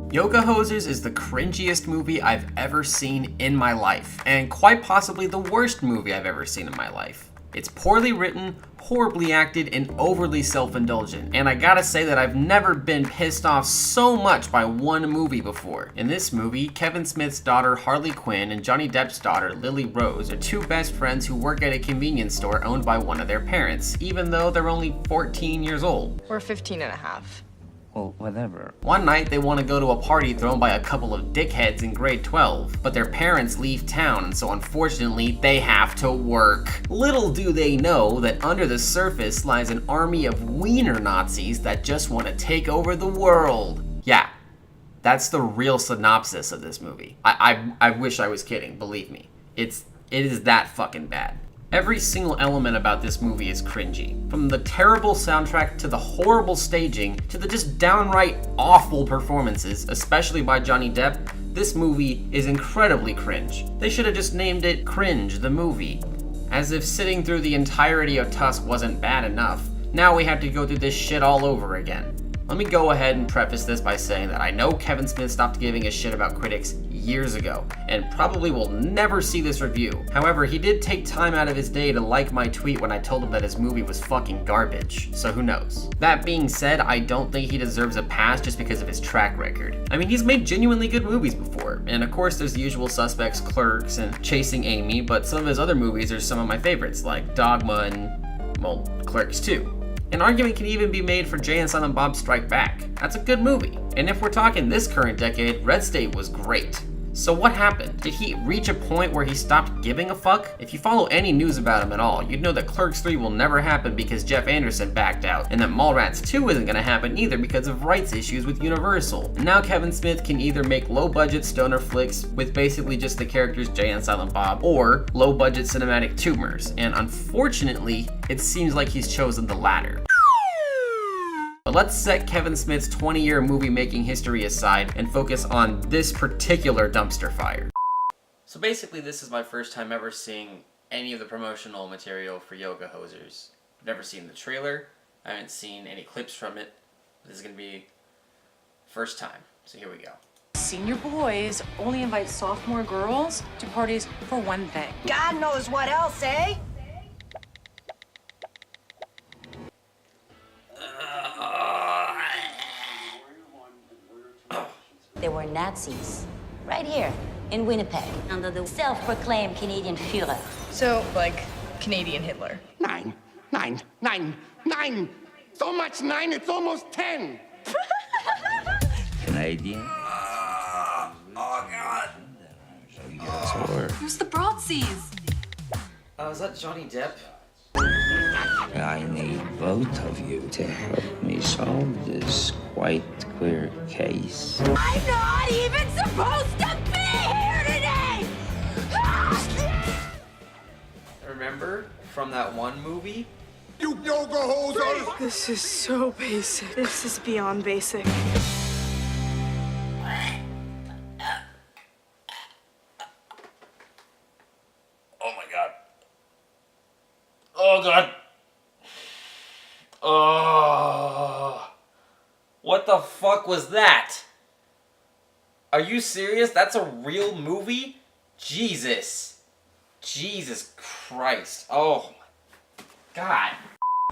Yoga Hosers is the cringiest movie I've ever seen in my life, and quite possibly the worst movie I've ever seen in my life. It's poorly written, horribly acted, and overly self-indulgent, and I gotta say that I've never been pissed off so much by one movie before. In this movie, Kevin Smith's daughter Harley Quinn and Johnny Depp's daughter Lily Rose are two best friends who work at a convenience store owned by one of their parents, even though they're only 14 years old. Or 15 and a half. Well, whatever. One night, they want to go to a party thrown by a couple of dickheads in grade 12, but their parents leave town, and so unfortunately, they have to work. Little do they know that under the surface lies an army of wiener Nazis that just want to take over the world. Yeah, that's the real synopsis of this movie. I wish I was kidding, believe me. It is that fucking bad. Every single element about this movie is cringy. From the terrible soundtrack to the horrible staging to the just downright awful performances, especially by Johnny Depp, this movie is incredibly cringe. They should have just named it Cringe the Movie. As if sitting through the entirety of Tusk wasn't bad enough, now we have to go through this shit all over again. Let me go ahead and preface this by saying that I know Kevin Smith stopped giving a shit about critics years ago, and probably will never see this review. However, he did take time out of his day to like my tweet when I told him that his movie was fucking garbage, so who knows. That being said, I don't think he deserves a pass just because of his track record. I mean, he's made genuinely good movies before, and of course there's the usual suspects, Clerks, and Chasing Amy, but some of his other movies are some of my favorites, like Dogma and, well, Clerks 2. An argument can even be made for Jay and Silent Bob Strike Back. That's a good movie. And if we're talking this current decade, Red State was great. So what happened? Did he reach a point where he stopped giving a fuck? If you follow any news about him at all, you'd know that Clerks 3 will never happen because Jeff Anderson backed out, and that Mallrats 2 isn't gonna happen either because of rights issues with Universal. And now Kevin Smith can either make low-budget stoner flicks with basically just the characters Jay and Silent Bob, or low-budget cinematic tumors, and unfortunately, it seems like he's chosen the latter. But let's set Kevin Smith's 20-year movie-making history aside and focus on this particular dumpster fire. So basically, this is my first time ever seeing any of the promotional material for Yoga Hosers. I've never seen the trailer, I haven't seen any clips from it. This is gonna be first time, so here we go. Senior boys only invite sophomore girls to parties for one thing. God knows what else, eh? There were Nazis right here in Winnipeg under the self-proclaimed Canadian Führer. So, like, Canadian Hitler. Nine. So much 9, it's almost 10. Canadian? Oh god. Where's the Broadsies? Is that Johnny Depp? I need both of you to help me solve this quite clear case. I'm not even supposed to be here today! Remember from that one movie? You yoga hosers! This is so basic. This is beyond basic. Oh my god. Oh god. Oh. What the fuck was that? Are you serious? That's a real movie? Jesus. Jesus Christ. Oh my god.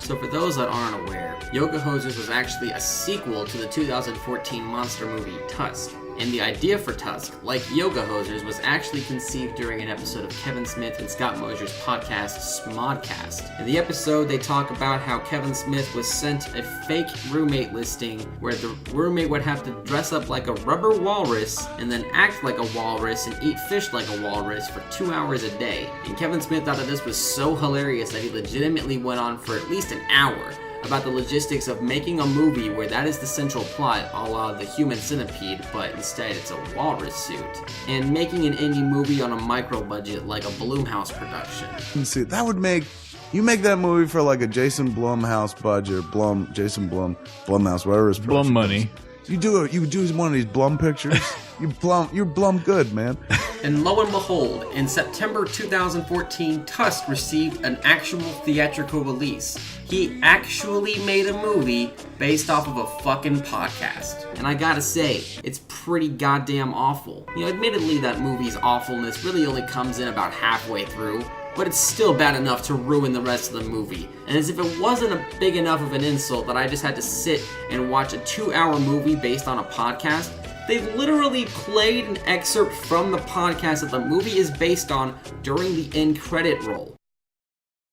So for those that aren't aware, Yoga Hosers was actually a sequel to the 2014 monster movie Tusk. And the idea for Tusk, like Yoga Hosers, was actually conceived during an episode of Kevin Smith and Scott Mosier's podcast, Smodcast. In the episode, they talk about how Kevin Smith was sent a fake roommate listing where the roommate would have to dress up like a rubber walrus and then act like a walrus and eat fish like a walrus for 2 hours a day. And Kevin Smith thought that this was so hilarious that he legitimately went on for at least an hour about the logistics of making a movie where that is the central plot, a la the Human Centipede, but instead it's a walrus suit. And making an indie movie on a micro budget like a Blumhouse production. See, that would make, you make that movie for like a Jason Blumhouse budget, Blumhouse, whatever his Blum money. You do one of these Blum pictures. You're Blum good, man. And lo and behold, in September 2014, Tusk received an actual theatrical release. He actually made a movie based off of a fucking podcast. And I gotta say, it's pretty goddamn awful. You know, admittedly that movie's awfulness really only comes in about halfway through, but it's still bad enough to ruin the rest of the movie. And as if it wasn't a big enough of an insult that I just had to sit and watch a 2-hour movie based on a podcast, they literally played an excerpt from the podcast that the movie is based on during the end credit roll.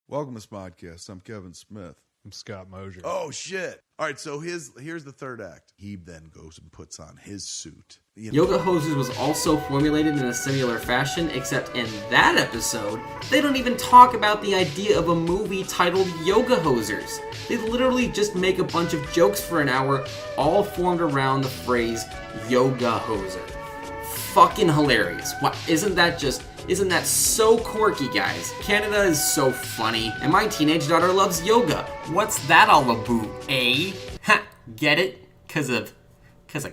Welcome to Smodcast. I'm Kevin Smith. I'm Scott Mosier. Oh, shit. All right, so here's the third act. He then goes and puts on his suit. Yoga Hosers was also formulated in a similar fashion, except in that episode, they don't even talk about the idea of a movie titled Yoga Hosers. They literally just make a bunch of jokes for an hour, all formed around the phrase Yoga Hoser. Fucking hilarious. What, isn't that so quirky, guys? Canada is so funny, and my teenage daughter loves yoga. What's that all about, eh? Ha, get it? Cause of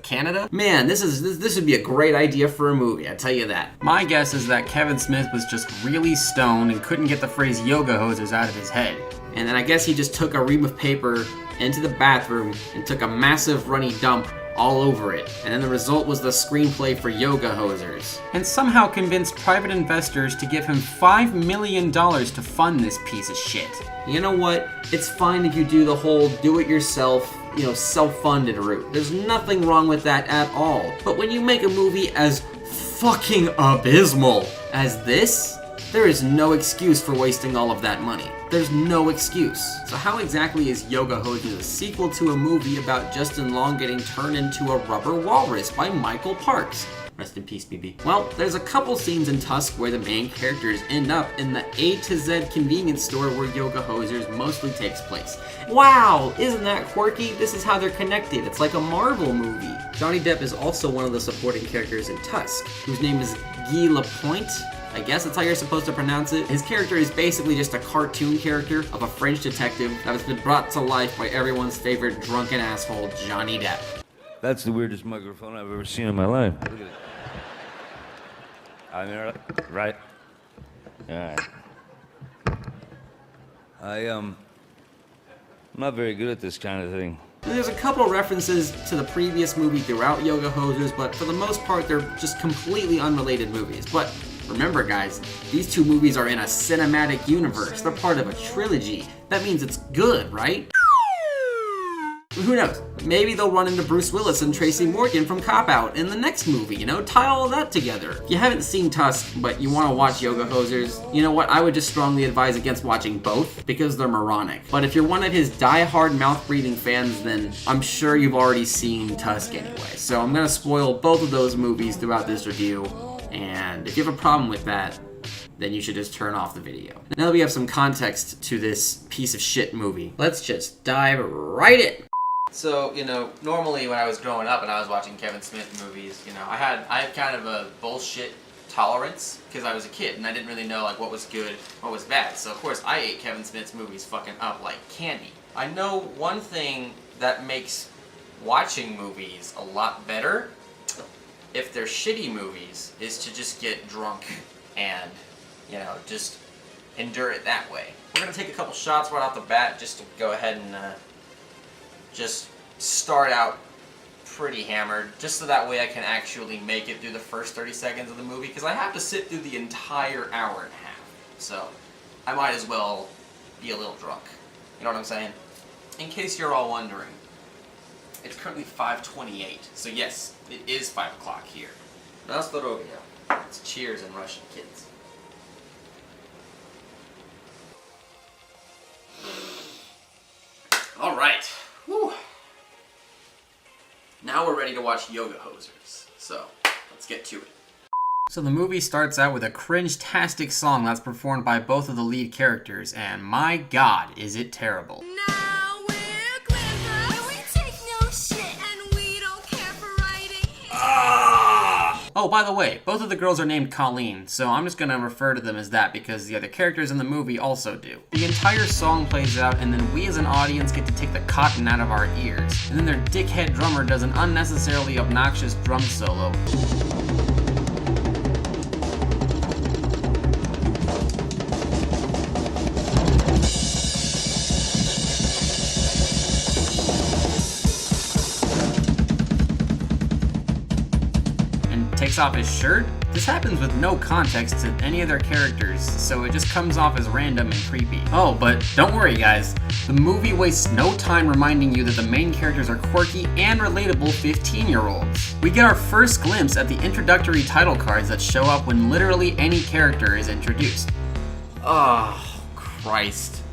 Canada? Man, this would be a great idea for a movie, I tell you that. My guess is that Kevin Smith was just really stoned and couldn't get the phrase Yoga Hosers out of his head. And then I guess he just took a ream of paper into the bathroom and took a massive runny dump all over it. And then the result was the screenplay for Yoga Hosers. And somehow convinced private investors to give him $5 million to fund this piece of shit. You know what? It's fine if you do the whole do-it-yourself, self-funded route. There's nothing wrong with that at all. But when you make a movie as fucking abysmal as this, there is no excuse for wasting all of that money. There's no excuse. So how exactly is Yoga Hosers a sequel to a movie about Justin Long getting turned into a rubber walrus by Michael Parks? Rest in peace, BB. Well, there's a couple scenes in Tusk where the main characters end up in the A to Z convenience store where Yoga Hosers mostly takes place. Wow, isn't that quirky? This is how they're connected. It's like a Marvel movie. Johnny Depp is also one of the supporting characters in Tusk, whose name is Guy Lapointe. I guess that's how you're supposed to pronounce it. His character is basically just a cartoon character of a French detective that has been brought to life by everyone's favorite drunken asshole, Johnny Depp. That's the weirdest microphone I've ever seen in my life. Look at it. I mean, right? All right. I'm not very good at this kind of thing. There's a couple of references to the previous movie throughout Yoga Hosers, but for the most part, they're just completely unrelated movies. But remember, guys, these two movies are in a cinematic universe. They're part of a trilogy. That means it's good, right? Who knows? Maybe they'll run into Bruce Willis and Tracy Morgan from Cop Out in the next movie, tie all of that together. If you haven't seen Tusk, but you want to watch Yoga Hosers, you know what? I would just strongly advise against watching both because they're moronic. But if you're one of his die-hard mouth-breathing fans, then I'm sure you've already seen Tusk anyway. So I'm going to spoil both of those movies throughout this review, and if you have a problem with that, then you should just turn off the video. Now that we have some context to this piece of shit movie, let's just dive right in. So, normally when I was growing up and I was watching Kevin Smith movies, I had kind of a bullshit tolerance because I was a kid and I didn't really know what was good, what was bad. So of course I ate Kevin Smith's movies fucking up like candy. I know one thing that makes watching movies a lot better, if they're shitty movies, is to just get drunk and, just endure it that way. We're gonna take a couple shots right off the bat just to go ahead and just start out pretty hammered, just so that way I can actually make it through the first 30 seconds of the movie, because I have to sit through the entire hour and a half. So I might as well be a little drunk. You know what I'm saying? In case you're all wondering, it's currently 5:28, so yes, it is 5 o'clock here. Na zdrowie. It's cheers in Russian, kids. All right. Whew. Now we're ready to watch Yoga Hosers, so let's get to it. So the movie starts out with a cringe-tastic song that's performed by both of the lead characters, and my god, is it terrible. Now we're Glenn, and we take no shit, and we don't care for writing. Oh, by the way, both of the girls are named Colleen, so I'm just gonna refer to them as that because the other characters in the movie also do. The entire song plays out, and then we as an audience get to take the cotton out of our ears. And then their dickhead drummer does an unnecessarily obnoxious drum solo. Takes off his shirt. This happens with no context to any of their characters, so it just comes off as random and creepy. Oh, but don't worry guys, the movie wastes no time reminding you that the main characters are quirky and relatable 15-year-olds. We get our first glimpse at the introductory title cards that show up when literally any character is introduced. Oh, Christ.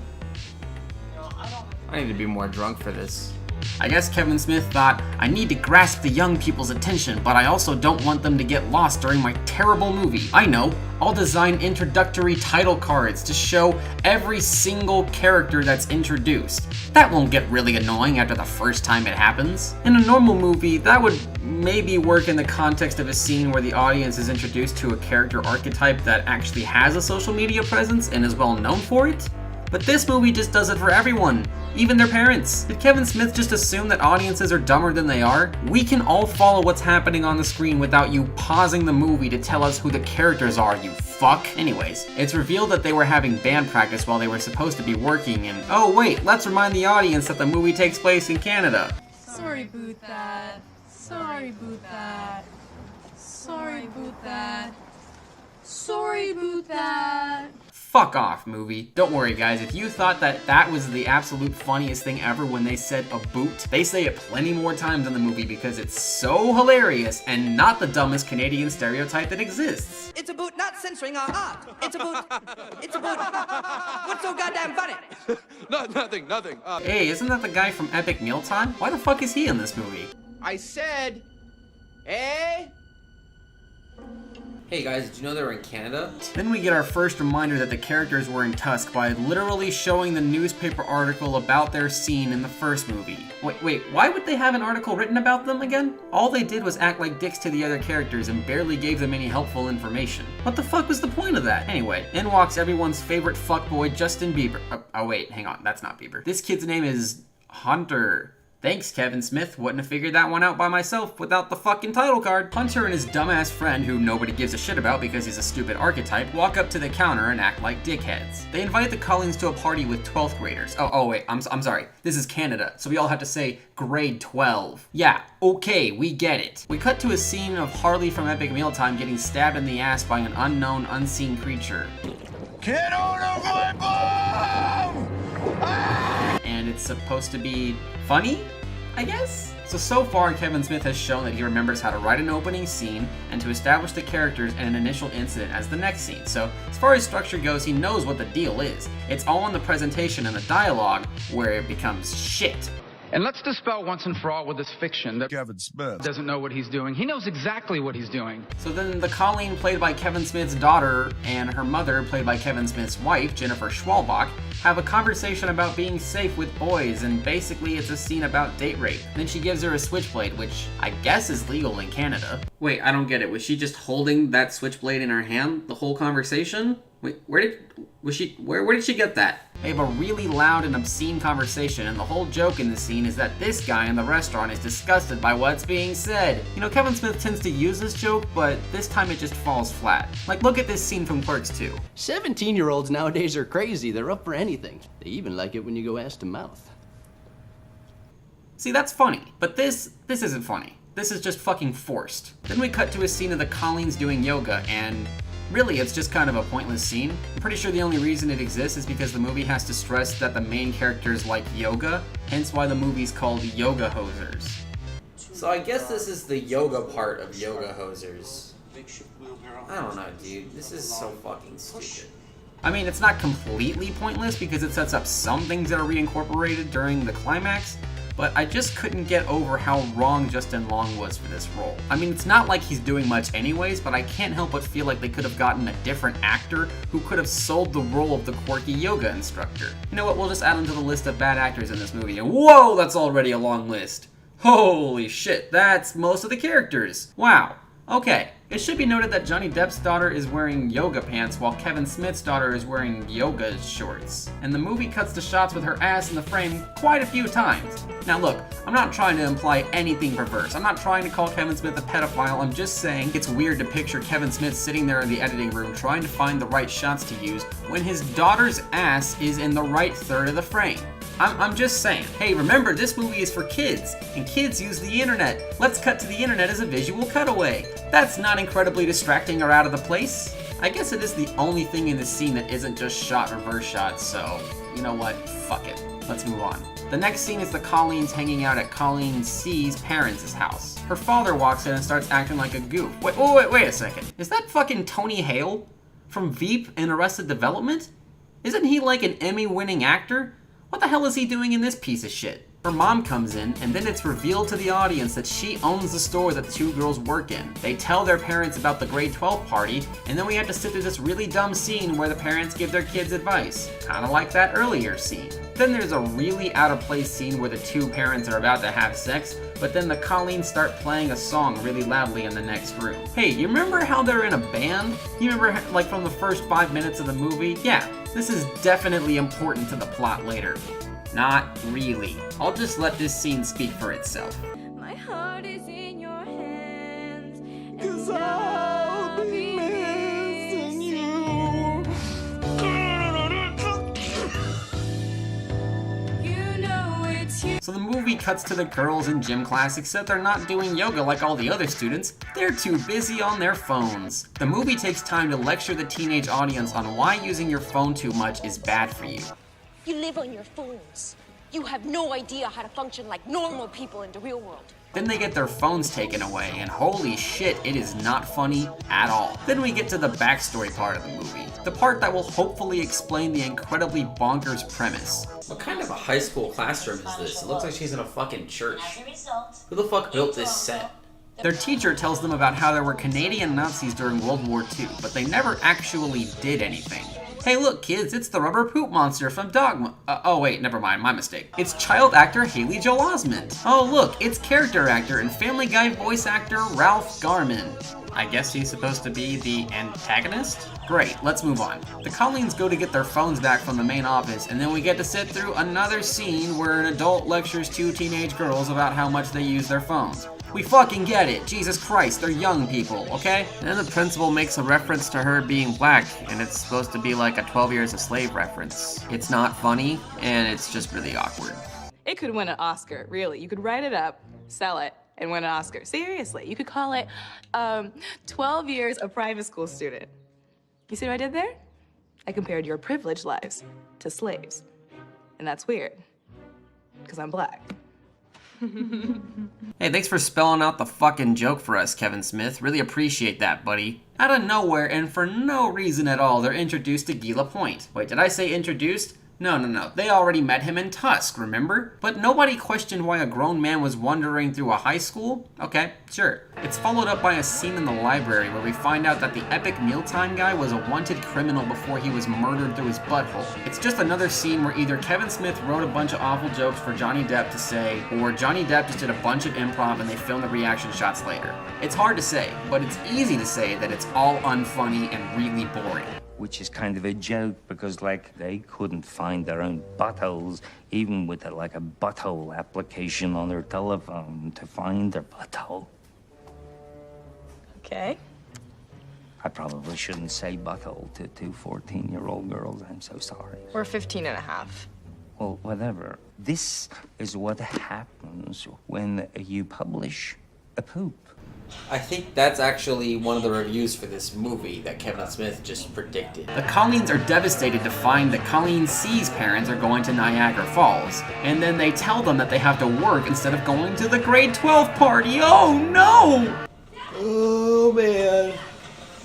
I need to be more drunk for this. I guess Kevin Smith thought, I need to grasp the young people's attention, but I also don't want them to get lost during my terrible movie. I know, I'll design introductory title cards to show every single character that's introduced. That won't get really annoying after the first time it happens. In a normal movie, that would maybe work in the context of a scene where the audience is introduced to a character archetype that actually has a social media presence and is well known for it. But this movie just does it for everyone, even their parents. Did Kevin Smith just assume that audiences are dumber than they are? We can all follow what's happening on the screen without you pausing the movie to tell us who the characters are, you fuck. Anyways, it's revealed that they were having band practice while they were supposed to be working, and oh wait, let's remind the audience that the movie takes place in Canada. Sorry about that. Sorry about that. Sorry about that. Sorry about that. Fuck off, movie. Don't worry guys, if you thought that that was the absolute funniest thing ever when they said a boot, they say it plenty more times in the movie because it's so hilarious and not the dumbest Canadian stereotype that exists. It's a boot, not censoring our art. It's a boot. It's a boot. What's so goddamn funny? Nothing. Hey, isn't that the guy from Epic Mealtime? Why the fuck is he in this movie? I said, eh? Hey guys, did you know they were in Canada? Then we get our first reminder that the characters were in Tusk by literally showing the newspaper article about their scene in the first movie. Wait, why would they have an article written about them again? All they did was act like dicks to the other characters and barely gave them any helpful information. What the fuck was the point of that? Anyway, in walks everyone's favorite fuckboy, Justin Bieber. Oh wait, hang on, that's not Bieber. This kid's name is Hunter. Thanks, Kevin Smith. Wouldn't have figured that one out by myself without the fucking title card. Hunter and his dumbass friend, who nobody gives a shit about because he's a stupid archetype, walk up to the counter and act like dickheads. They invite the Cullings to a party with 12th graders. Oh wait, I'm sorry. This is Canada, so we all have to say grade 12. Yeah, okay, we get it. We cut to a scene of Harley from Epic Mealtime getting stabbed in the ass by an unknown, unseen creature. Get out of my bomb! And it's supposed to be funny, I guess? So far, Kevin Smith has shown that he remembers how to write an opening scene and to establish the characters and an initial incident as the next scene. So as far as structure goes, he knows what the deal is. It's all in the presentation and the dialogue where it becomes shit. And let's dispel once and for all with this fiction that Kevin Smith doesn't know what he's doing. He knows exactly what he's doing. So then the Colleen, played by Kevin Smith's daughter, and her mother, played by Kevin Smith's wife, Jennifer Schwalbach, have a conversation about being safe with boys, and basically it's a scene about date rape. Then she gives her a switchblade, which I guess is legal in Canada. Wait, I don't get it. Was she just holding that switchblade in her hand the whole conversation? Wait, where did she get that? They have a really loud and obscene conversation, and the whole joke in the scene is that this guy in the restaurant is disgusted by what's being said. You know, Kevin Smith tends to use this joke, but this time it just falls flat. Like, look at this scene from Clerks 2. 17-year-olds nowadays are crazy. They're up for anything. They even like it when you go ass to mouth. See, that's funny, but this isn't funny. This is just fucking forced. Then we cut to a scene of the Colleens doing yoga, and really, it's just kind of a pointless scene. I'm pretty sure the only reason it exists is because the movie has to stress that the main characters like yoga, hence why the movie's called Yoga Hosers. So I guess this is the yoga part of Yoga Hosers. I don't know, dude. This is so fucking stupid. I mean, it's not completely pointless because it sets up some things that are reincorporated during the climax, but I just couldn't get over how wrong Justin Long was for this role. I mean, it's not like he's doing much anyways, but I can't help but feel like they could have gotten a different actor who could have sold the role of the quirky yoga instructor. You know what, we'll just add him to the list of bad actors in this movie, and whoa, that's already a long list. Holy shit, that's most of the characters. Wow. Okay, it should be noted that Johnny Depp's daughter is wearing yoga pants while Kevin Smith's daughter is wearing yoga shorts. And the movie cuts to shots with her ass in the frame quite a few times. Now look, I'm not trying to imply anything perverse. I'm not trying to call Kevin Smith a pedophile. I'm just saying it's weird to picture Kevin Smith sitting there in the editing room trying to find the right shots to use when his daughter's ass is in the right third of the frame. I'm just saying, hey, remember this movie is for kids, and kids use the internet. Let's cut to the internet as a visual cutaway. That's not incredibly distracting or out of the place. I guess it is the only thing in the scene that isn't just shot reverse shot, so you know what, fuck it. Let's move on. The next scene is the Colleens hanging out at Colleen C's parents' house. Her father walks in and starts acting like a goof. Wait a second. Is that fucking Tony Hale from Veep and Arrested Development? Isn't he like an Emmy-winning actor? What the hell is he doing in this piece of shit? Her mom comes in, and then it's revealed to the audience that she owns the store that the two girls work in. They tell their parents about the grade 12 party, and then we have to sit through this really dumb scene where the parents give their kids advice. Kinda like that earlier scene. Then there's a really out of place scene where the two parents are about to have sex, but then the Colleens start playing a song really loudly in the next room. Hey, you remember how they're in a band? You remember like from the first 5 minutes of the movie? Yeah, this is definitely important to the plot later. Not really. I'll just let this scene speak for itself. My heart is in your hands. 'Cause I'll be missing you. You know it's you. So the movie cuts to the girls in gym class, except they're not doing yoga like all the other students. They're too busy on their phones. The movie takes time to lecture the teenage audience on why using your phone too much is bad for you. You live on your phones. You have no idea how to function like normal people in the real world. Then they get their phones taken away, and holy shit, it is not funny at all. Then we get to the backstory part of the movie, the part that will hopefully explain the incredibly bonkers premise. What kind of a high school classroom is this? It looks like she's in a fucking church. Who the fuck built this set? Their teacher tells them about how there were Canadian Nazis during World War II, but they never actually did anything. Hey look kids, it's the rubber poop monster from Dogma. Oh wait, never mind, my mistake. It's child actor Haley Joel Osment. Oh look, it's character actor and Family Guy voice actor Ralph Garman. I guess he's supposed to be the antagonist? Great, let's move on. The Colleens go to get their phones back from the main office, and then we get to sit through another scene where an adult lectures two teenage girls about how much they use their phones. We fucking get it. Jesus Christ, they're young people, okay? And then the principal makes a reference to her being black, and it's supposed to be like a 12 Years a Slave reference. It's not funny, and it's just really awkward. It could win an Oscar, really. You could write it up, sell it, and win an Oscar. Seriously, you could call it 12 Years a Private School Student. You see what I did there? I compared your privileged lives to slaves. And that's weird, because I'm black. Hey, thanks for spelling out the fucking joke for us, Kevin Smith. Really appreciate that, buddy. Out of nowhere, and for no reason at all, they're introduced to Gila Point. Wait, did I say introduced? No. They already met him in Tusk, remember? But nobody questioned why a grown man was wandering through a high school? Okay, sure. It's followed up by a scene in the library where we find out that the epic mealtime guy was a wanted criminal before he was murdered through his butthole. It's just another scene where either Kevin Smith wrote a bunch of awful jokes for Johnny Depp to say, or Johnny Depp just did a bunch of improv and they filmed the reaction shots later. It's hard to say, but it's easy to say that it's all unfunny and really boring. Which is kind of a joke because, like, they couldn't find their own buttholes, even with, a butthole application on their telephone to find their butthole. Okay. I probably shouldn't say butthole to two 14-year-old girls. I'm so sorry. We're 15 and a half. Well, whatever. This is what happens when you publish a poop. I think that's actually one of the reviews for this movie that Kevin Smith just predicted. The Colleens are devastated to find that Colleen C's parents are going to Niagara Falls, and then they tell them that they have to work instead of going to the grade 12 party. Oh no! Oh man,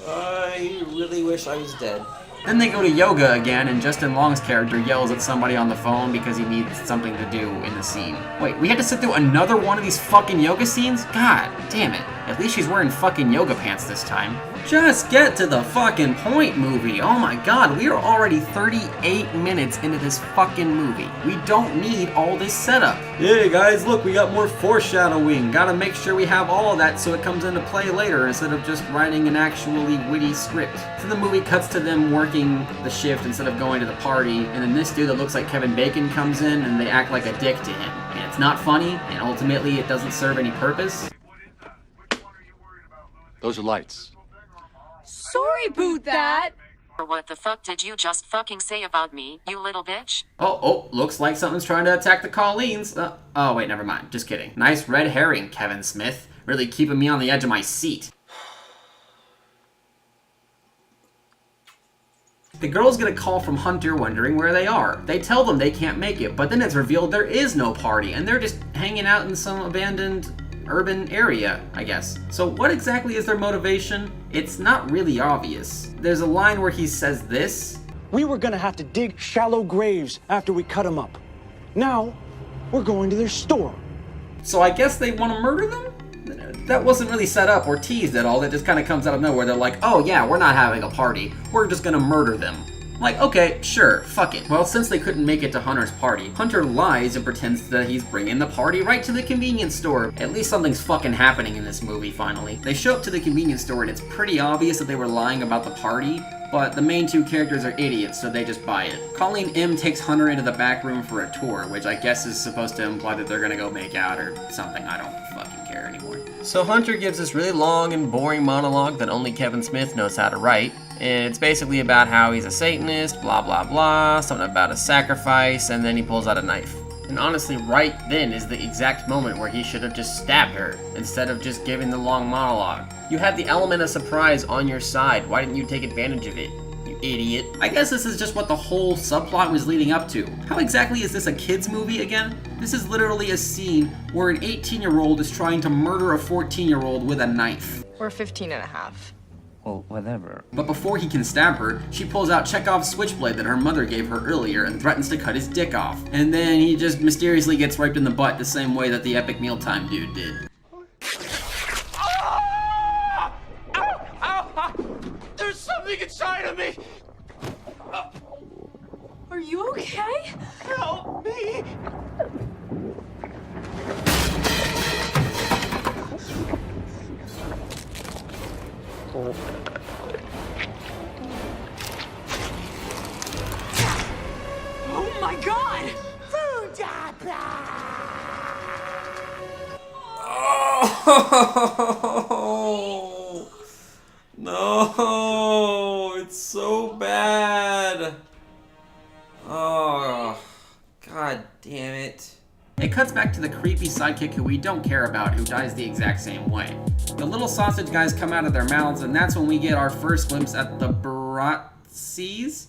I really wish I was dead. Then they go to yoga again, and Justin Long's character yells at somebody on the phone because he needs something to do in the scene. Wait, we had to sit through another one of these fucking yoga scenes? God damn it. At least she's wearing fucking yoga pants this time. Just get to the fucking point, movie. Oh my god, we are already 38 minutes into this fucking movie. We don't need all this setup. Hey guys, look, we got more foreshadowing. Gotta make sure we have all of that so it comes into play later instead of just writing an actually witty script. So the movie cuts to them working the shift instead of going to the party, and then this dude that looks like Kevin Bacon comes in and they act like a dick to him. And it's not funny, and ultimately it doesn't serve any purpose. Those are lights. Sorry about that. What the fuck did you just fucking say about me, you little bitch? Oh, looks like something's trying to attack the Colleens. Oh wait, never mind. Just kidding. Nice red herring, Kevin Smith. Really keeping me on the edge of my seat. The girls get a call from Hunter wondering where they are. They tell them they can't make it, but then it's revealed there is no party, and they're just hanging out in some abandoned urban area, I guess. So what exactly is their motivation? It's not really obvious. There's a line where he says this. We were gonna have to dig shallow graves after we cut them up. Now, we're going to their store. So I guess they want to murder them? That wasn't really set up or teased at all. That just kind of comes out of nowhere. They're like, oh yeah, we're not having a party. We're just gonna murder them. Like, okay, sure, fuck it. Well, since they couldn't make it to Hunter's party, Hunter lies and pretends that he's bringing the party right to the convenience store. At least something's fucking happening in this movie, finally. They show up to the convenience store and it's pretty obvious that they were lying about the party, but the main two characters are idiots, so they just buy it. Colleen M takes Hunter into the back room for a tour, which I guess is supposed to imply that they're gonna go make out or something. I don't fucking care anymore. So Hunter gives this really long and boring monologue that only Kevin Smith knows how to write. It's basically about how he's a Satanist, blah blah blah, something about a sacrifice, and then he pulls out a knife. And honestly, right then is the exact moment where he should have just stabbed her, instead of just giving the long monologue. You had the element of surprise on your side, why didn't you take advantage of it, you idiot? I guess this is just what the whole subplot was leading up to. How exactly is this a kid's movie again? This is literally a scene where an 18-year-old is trying to murder a 14-year-old with a knife. We're 15 and a half. Well, whatever. But before he can stab her, she pulls out Chekhov's switchblade that her mother gave her earlier and threatens to cut his dick off. And then he just mysteriously gets raped in the butt the same way that the epic mealtime dude did. There's something inside of me! Are you okay? Help me! Oh my god! Oh no, it's so bad. Oh, god damn it. It cuts back to the creepy sidekick who we don't care about, who dies the exact same way. The little sausage guys come out of their mouths, and that's when we get our first glimpse at the Bratzies?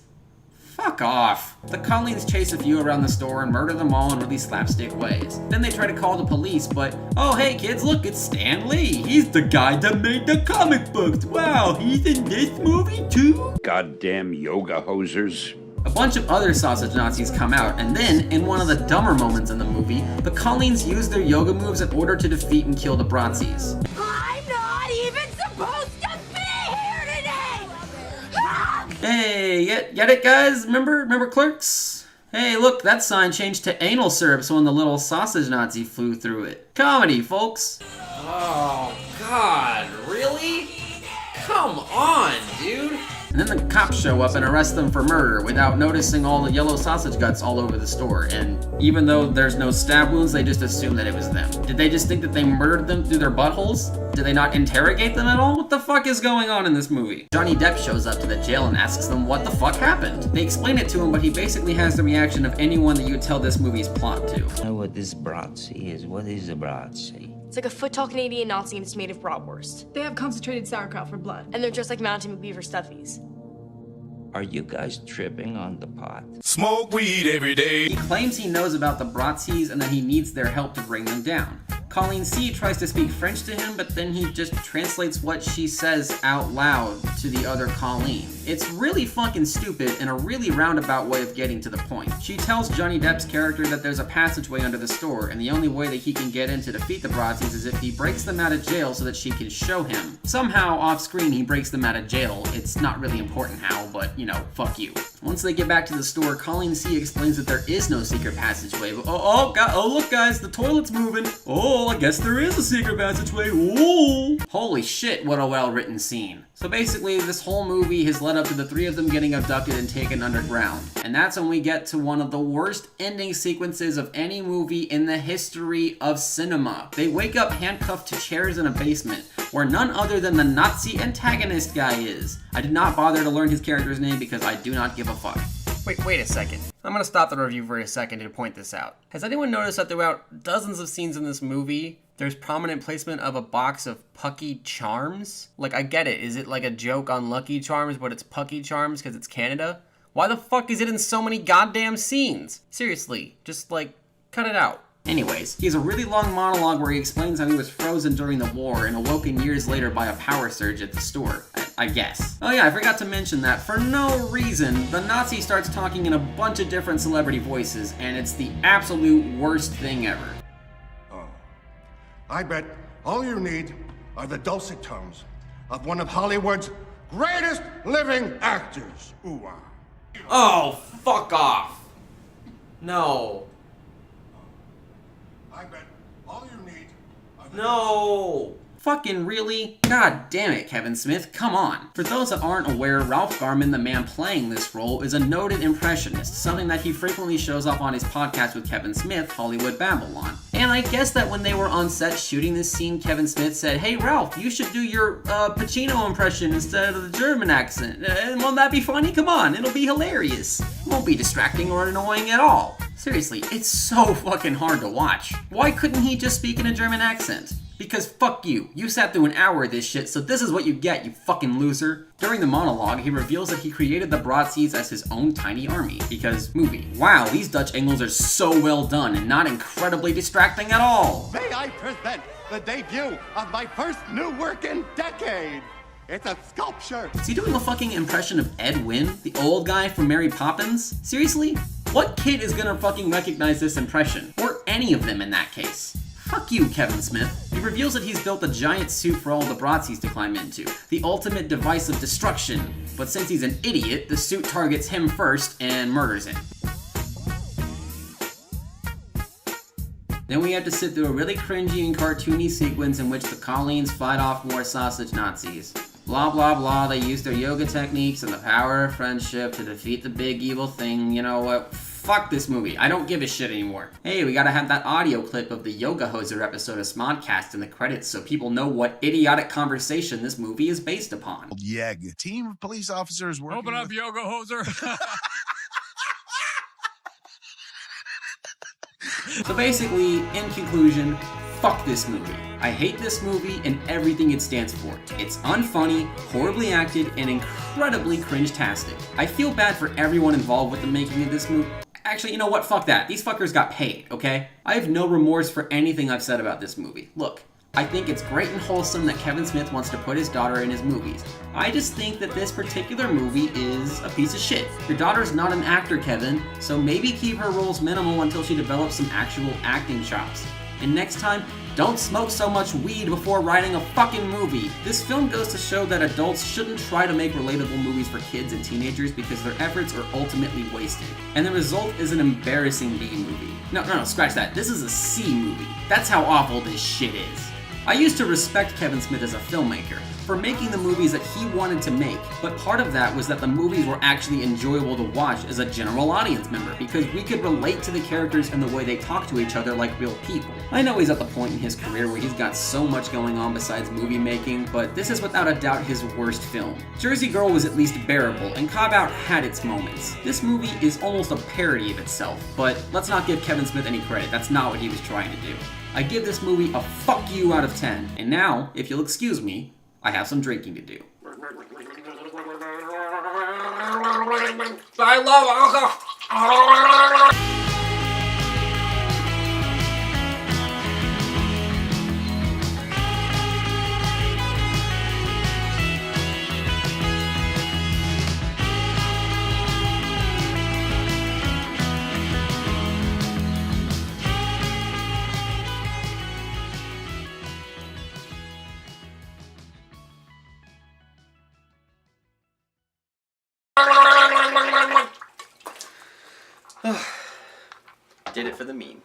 Fuck off. The Colleens chase a few around the store and murder them all in really slapstick ways. Then they try to call the police, but oh hey kids, look, it's Stan Lee. He's the guy that made the comic books. Wow, he's in this movie too? Goddamn yoga hosers. A bunch of other sausage Nazis come out, and then, in one of the dumber moments in the movie, the Colleens use their yoga moves in order to defeat and kill the Bratzies. I'm not even supposed to be here today! Hey, get it guys? Remember Clerks? Hey, look, that sign changed to anal syrups when the little sausage Nazi flew through it. Comedy, folks. Oh, God, really? Come on, dude. And then the cops show up and arrest them for murder without noticing all the yellow sausage guts all over the store. And even though there's no stab wounds, they just assume that it was them. Did they just think that they murdered them through their buttholes? Did they not interrogate them at all? What the fuck is going on in this movie? Johnny Depp shows up to the jail and asks them what the fuck happened. They explain it to him, but he basically has the reaction of anyone that you would tell this movie's plot to. I know what this Bratzi is. What is a Bratzi? It's like a foot-tall Canadian Nazi and it's made of bratwurst. They have concentrated sauerkraut for blood. And they're just like Mountain McBeaver stuffies. Are you guys tripping on the pot? Smoke weed every day. He claims he knows about the Bratzies and that he needs their help to bring them down. Colleen C tries to speak French to him, but then he just translates what she says out loud to the other Colleen. It's really fucking stupid and a really roundabout way of getting to the point. She tells Johnny Depp's character that there's a passageway under the store, and the only way that he can get in to defeat the Brazzies is if he breaks them out of jail so that she can show him. Somehow, off screen, he breaks them out of jail. It's not really important how, but, you know, fuck you. Once they get back to the store, Colleen C explains that there is no secret passageway. Oh, look guys, the toilet's moving. Oh, I guess there is a secret passageway. Ooh. Holy shit, what a well-written scene. So basically, this whole movie has led up to the three of them getting abducted and taken underground. And that's when we get to one of the worst ending sequences of any movie in the history of cinema. They wake up handcuffed to chairs in a basement, where none other than the Nazi antagonist guy is. I did not bother to learn his character's name because I do not give a fuck. Wait a second. I'm gonna stop the review for a second to point this out. Has anyone noticed that throughout dozens of scenes in this movie, there's prominent placement of a box of Pucky Charms? Like, I get it. Is it like a joke on Lucky Charms, but it's Pucky Charms because it's Canada? Why the fuck is it in so many goddamn scenes? Seriously, just like, cut it out. Anyways, he has a really long monologue where he explains how he was frozen during the war and awoken years later by a power surge at the store, I guess. Oh yeah, I forgot to mention that for no reason, the Nazi starts talking in a bunch of different celebrity voices, and it's the absolute worst thing ever. Oh, I bet all you need are the dulcet tones of one of Hollywood's greatest living actors. Ooh-ah. Oh, fuck off. No. I bet all you need are the No. Fucking really? God damn it, Kevin Smith, come on. For those that aren't aware, Ralph Garman, the man playing this role, is a noted impressionist, something that he frequently shows off on his podcast with Kevin Smith, Hollywood Babylon. And I guess that when they were on set shooting this scene, Kevin Smith said, "Hey Ralph, you should do your Pacino impression instead of the German accent. Won't that be funny? Come on, it'll be hilarious. It won't be distracting or annoying at all." Seriously, it's so fucking hard to watch. Why couldn't he just speak in a German accent? Because fuck you. You sat through an hour of this shit, so this is what you get, you fucking loser. During the monologue, he reveals that he created the Brazzies as his own tiny army. Because movie. Wow, these Dutch angles are so well done and not incredibly distracting at all. May I present the debut of my first new work in decades? It's a sculpture. Is he doing a fucking impression of Ed Wynn, the old guy from Mary Poppins? Seriously? What kid is gonna fucking recognize this impression? Or any of them in that case? Fuck you, Kevin Smith. He reveals that he's built a giant suit for all the Brazzies to climb into, the ultimate device of destruction. But since he's an idiot, the suit targets him first and murders him. Then we have to sit through a really cringy and cartoony sequence in which the Colleens fight off more sausage Nazis. Blah blah blah, they use their yoga techniques and the power of friendship to defeat the big evil thing. You know what? Fuck this movie. I don't give a shit anymore. Hey, we gotta have that audio clip of the Yoga Hoser episode of Smodcast in the credits so people know what idiotic conversation this movie is based upon. YEG. Team of police officers working Open up, Yoga Hoser. So basically, in conclusion, fuck this movie. I hate this movie and everything it stands for. It's unfunny, horribly acted, and incredibly cringe-tastic. I feel bad for everyone involved with the making of this movie. Actually, you know what? Fuck that. These fuckers got paid, okay? I have no remorse for anything I've said about this movie. Look, I think it's great and wholesome that Kevin Smith wants to put his daughter in his movies. I just think that this particular movie is a piece of shit. Your daughter's not an actor, Kevin, so maybe keep her roles minimal until she develops some actual acting chops. And next time, don't smoke so much weed before writing a fucking movie. This film goes to show that adults shouldn't try to make relatable movies for kids and teenagers because their efforts are ultimately wasted. And the result is an embarrassing B movie. No, scratch that. This is a C movie. That's how awful this shit is. I used to respect Kevin Smith as a filmmaker for making the movies that he wanted to make, but part of that was that the movies were actually enjoyable to watch as a general audience member because we could relate to the characters and the way they talk to each other like real people. I know he's at the point in his career where he's got so much going on besides movie making, but this is without a doubt his worst film. Jersey Girl was at least bearable, and Cop Out had its moments. This movie is almost a parody of itself, but let's not give Kevin Smith any credit. That's not what he was trying to do. I give this movie a fuck you out of 10. And now, if you'll excuse me, I have some drinking to do. I love alcohol. Did it for the meme.